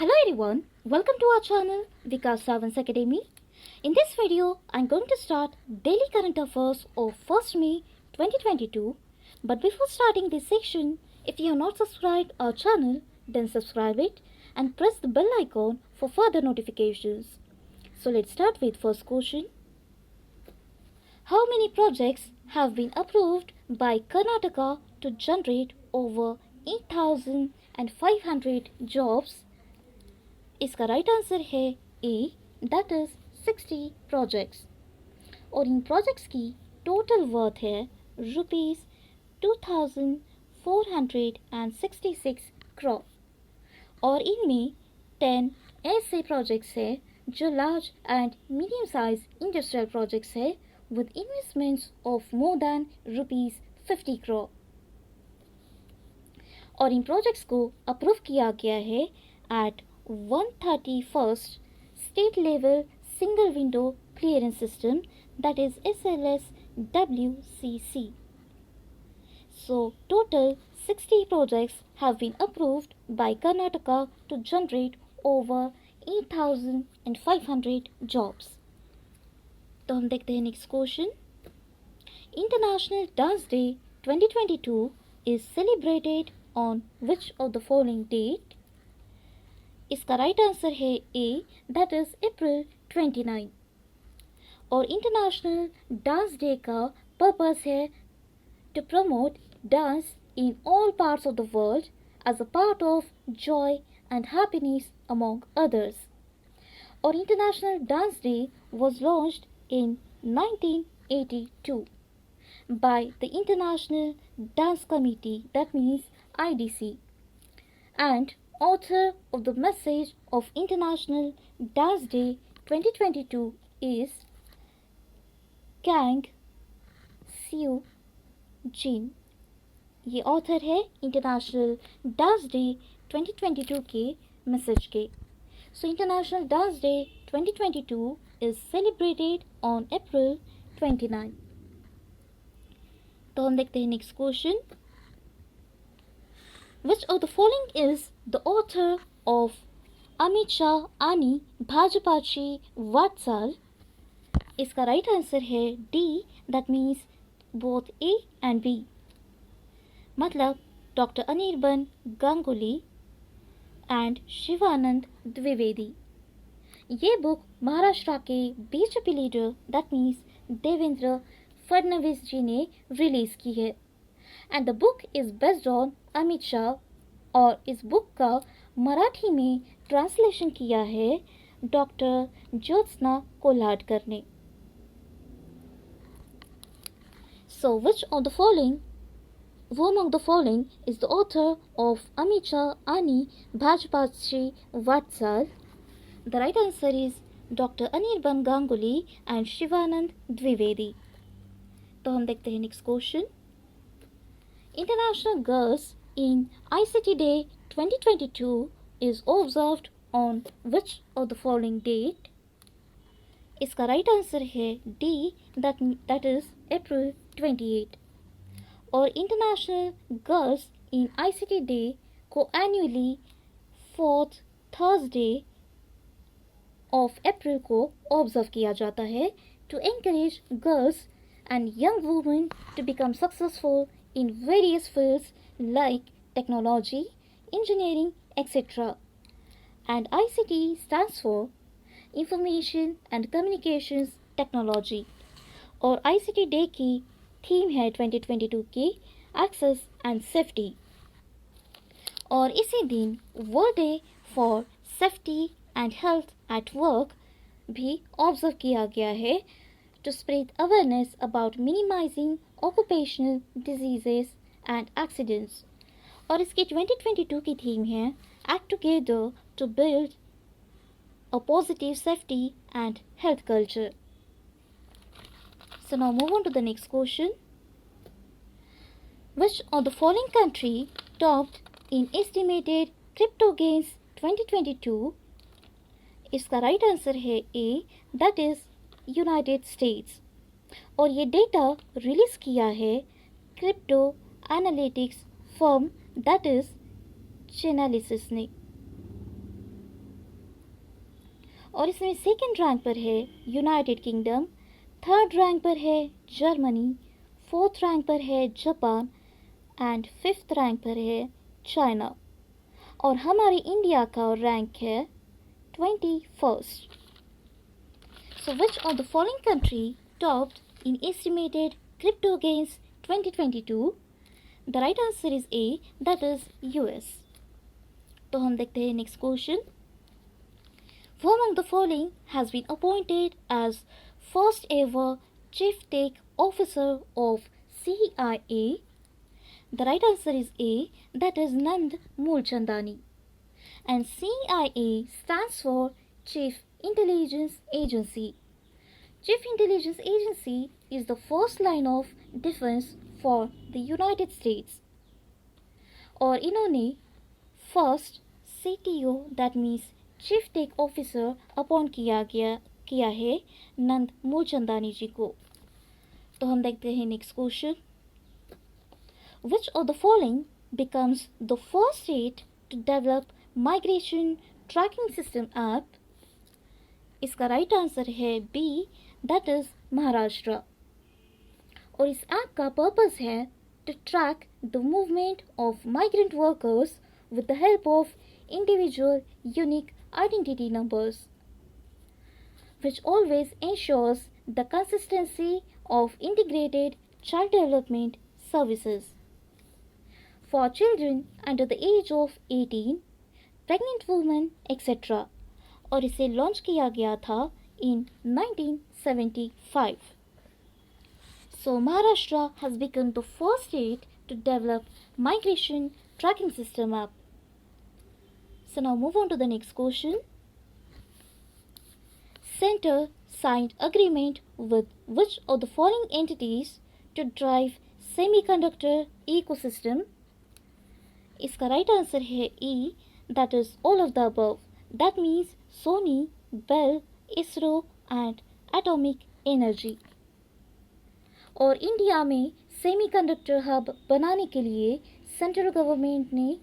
Hello everyone, welcome to our channel Vikas Savans Academy. In this video, I'm going to start daily current affairs of 1st May 2022. But before starting this section, if you have not subscribed our channel, then subscribe it and press the bell icon for further notifications. So let's start with first question. How many projects have been approved by Karnataka to generate over 8,500 jobs? इसका right answer है A, that is 60 projects. और इन projects की total worth है ₹2,466 करोड़। और इनमें 10 ऐसे projects हैं जो large and medium size industrial projects है with investments of more than ₹50 crore. और इन प्रोजेक्ट्स को अप्रूव किया गया है at 131st State Level Single Window Clearance System, that is SLS WCC. So total 60 projects have been approved by Karnataka to generate over 8,500 jobs. तो हम देखते हैं next question. International Dance Day 2022 is celebrated on which of the following date? इसका right answer है A, that is April 29। और international dance day का purpose है to promote dance in all parts of the world as a part of joy and happiness among others. और international dance day was launched in 1982 by the International Dance Committee, that means IDC, and author of the message of International Dance Day 2022 is Kang Seung Jin। ये author है international dance day 2022 के message के। So international dance day 2022 is celebrated on April 29। तो हम देखते हैं next question. Which of the following is the author of Amit Shah Ani Bhajapachi Vatsal? इसका right answer है D, that means both A and B. मतलब doctor Anirban Ganguly and Shivanand Dwivedi. ये book Maharashtra के BJP leader that means Devendra Fadnavis ji ने release की है and the book is based on Amit Shah. और इस बुक का मराठी में ट्रांसलेशन किया है डॉक्टर ज्योत्सना कोल्हाटकर ने। So which of the following among the following is the author of Amit Shah Ani Bhajapachi Vatsal? The right answer is Dr. Anirban Ganguly and Shivanand Dwivedi. तो हम देखते हैं next question. International Girls in ICT Day 2022 is observed on which of the following date? इसका right answer है D, that is April 28। और international girls in ICT day को annually 4th Thursday of April को observe किया जाता है to encourage girls and young women to become successful in various fields like technology, engineering, etc. And ICT stands for Information and Communications Technology. और ICT Day की theme है 2022 की access and safety. और इसी दिन world day for safety and health at work भी observe किया गया है to spread awareness about minimizing occupational diseases and accidents. और इसकी 2022 की थीम है Act Together to Build a Positive Safety and Health Culture. So now move on to the next question. Which of the following country topped in estimated crypto gains 2022? इसका right answer है A, that is United States. और ये data release किया है crypto analytics firm that is Chainalysis ने। और इसमें second rank पर है यूनाइटेड किंगडम, थर्ड रैंक पर है जर्मनी, फोर्थ रैंक पर है जापान एंड फिफ्थ रैंक पर है चाइना। और हमारे इंडिया का रैंक है 21st। So which of the following country topped in estimated crypto gains 2022? The right answer is A, that is US. तो हम देखते हैं next question. Who among the following has been appointed as first ever Chief Tech Officer of CIA? The right answer is A, that is Nand Moolchandani. And CIA stands for Chief Intelligence Agency. Chief Intelligence Agency is the first line of defense for the United States. और इन्होंने first CTO that means Chief Tech Officer appoint किया है नंद मूलचंदानी जी को। तो हम देखते हैं next question. Which of the following becomes the first state to develop migration tracking system app? इसका राइट आंसर है बी, दैट इज महाराष्ट्र। और इस ऐप का पर्पस है to track the movement of migrant workers with the help of individual unique identity numbers, which always ensures the consistency of integrated child development services for children under the age of 18, pregnant women, etc. और इसे launch किया गया था in 1975. So Maharashtra has become the first state to develop migration tracking system app. So now move on to the next question. Center signed agreement with which of the following entities to drive semiconductor ecosystem? इसका right answer है E, that is all of the above. That means Sony, Bell, ISRO and Atomic Energy. और India में semiconductor hub बनाने के लिए central government ने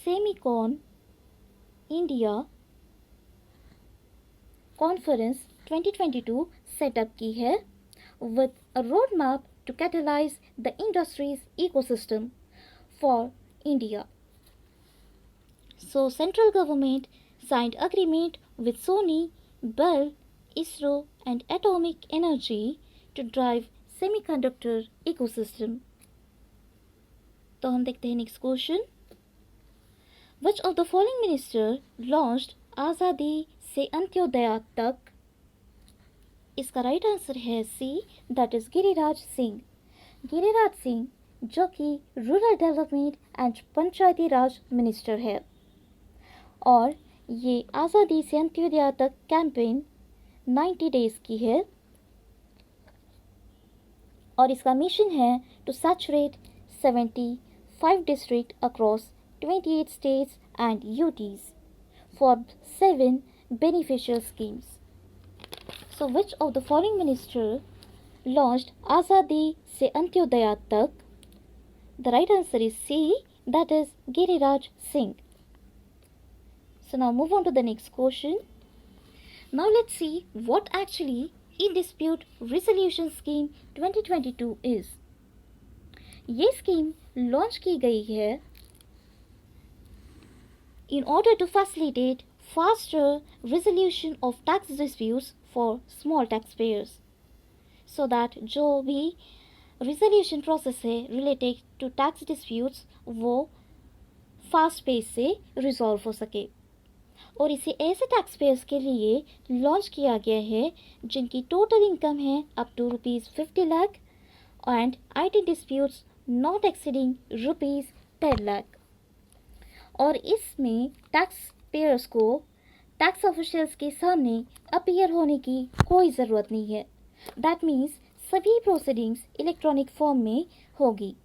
Semicon India conference 2022 setup की है with a roadmap to catalyze the industry's ecosystem for India. So central government signed agreement with Sony, Bell, ISRO and Atomic Energy to drive semiconductor ecosystem. तो हम देखते हैं next question. Which of the following minister launched आज़ादी से अंत्योदय तक? इसका right answer है सी, that is Giriraj Singh. Giriraj Singh जो कि rural development and Panchayati Raj minister है और ये आज़ादी से अंत्योदय तक कैंपेन 90 डेज की है और इसका मिशन है to saturate 75 district across 28 states and UTs for 7 beneficial schemes. So which of the following minister launched Azadi se Antyodaya tak? The right answer is C, that is Giriraj Singh. So now move on to the next question. Now let's see what actually E-Dispute Resolution Scheme 2022 is. ये scheme launch की गई है in order to facilitate faster resolution of tax disputes for small taxpayers, so that जो भी resolution process है related to tax disputes वो fast pace से resolve हो सके। और इसे ऐसे टैक्स पेयर्स के लिए लॉन्च किया गया है जिनकी टोटल इनकम है up to ₹50 lakh and IT disputes not exceeding ₹10 lakh. और इसमें टैक्स पेयर्स को टैक्स ऑफिशियल्स के सामने अपीयर होने की कोई ज़रूरत नहीं है। दैट मीन्स सभी प्रोसीडिंग्स इलेक्ट्रॉनिक फॉर्म में होगी।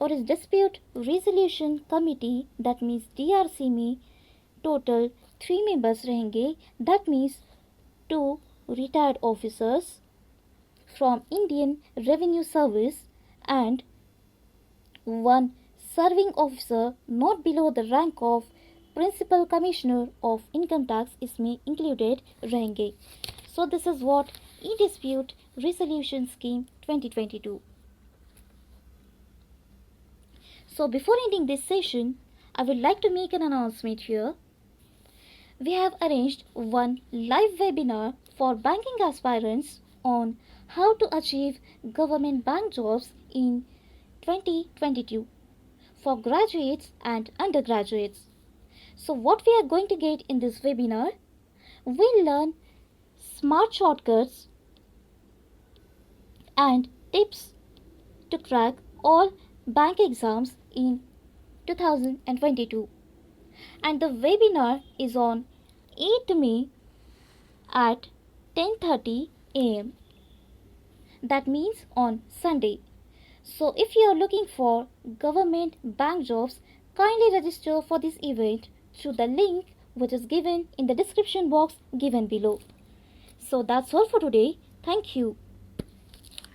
और इस dispute resolution committee that means DRC में टोटल 3 मेंबर्स रहेंगे। That means 2 retired officers from Indian revenue service and 1 serving officer not below the rank of principal commissioner of income tax इसमें included रहेंगे. So this is what e dispute resolution scheme 2022. So before ending this session, I would like to make an announcement here. We have arranged one live webinar for banking aspirants on how to achieve government bank jobs in 2022 for graduates and undergraduates. So what we are going to get in this webinar, we'll learn smart shortcuts and tips to crack all bank exams in 2022. And the webinar is on 8th May at 10:30 am. That means on Sunday. So if you are looking for government bank jobs, kindly register for this event through the link which is given in the description box given below. So that's all for today. Thank you.